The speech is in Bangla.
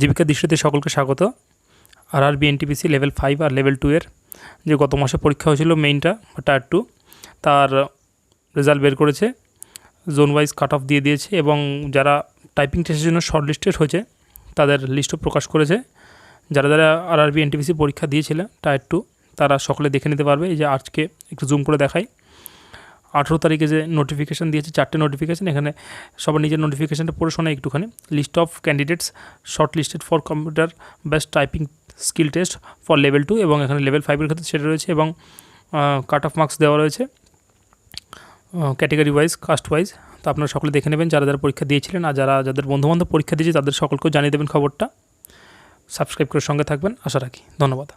জীবিকা দৃষ্টিতে সকলকে স্বাগত। আরআরবি এনটিপিসি লেভেল 5 আর লেভেল 2 এর যে গত মাসে পরীক্ষা হয়েছিল মেইনটা বা টায়ার 2, তার রেজাল্ট বের করেছে, জোন ওয়াইজ কাট অফ দিয়ে দিয়েছে এবং যারা টাইপিং টেস্টের জন্য শর্ট লিস্টেড হয়েছে তাদের লিস্টও প্রকাশ করেছে। যারা যারা আরআরবি এনটিপিসি পরীক্ষা দিয়েছিলেন টায়ার 2 তারা সকলে দেখে নিতে পারবে। এই যে আজকে একটু জুম করে দেখাই, 18 তারিখে যে নোটিফিকেশান দিয়েছে, 4টে নোটিফিকেশান, এখানে সবার নিজের নোটিফিকেশানটা পড়ে শোনা একটুখানি। List of candidates short listed for computer based typing skill test for level 2 এবং এখানে লেভেল 5-এর ক্ষেত্রে সেটা রয়েছে এবং কাট অফ মার্কস দেওয়া রয়েছে ক্যাটেগরি ওয়াইজ, কাস্ট ওয়াইজ। তো আপনারা সকলে দেখে নেবেন যারা যারা পরীক্ষা দিয়েছিলেন, আর যাদের বন্ধুবান্ধব পরীক্ষা দিয়েছে তাদের সকলকেও জানিয়ে দেবেন খবরটা। সাবস্ক্রাইব করে সঙ্গে থাকবেন আশা রাখি। ধন্যবাদ।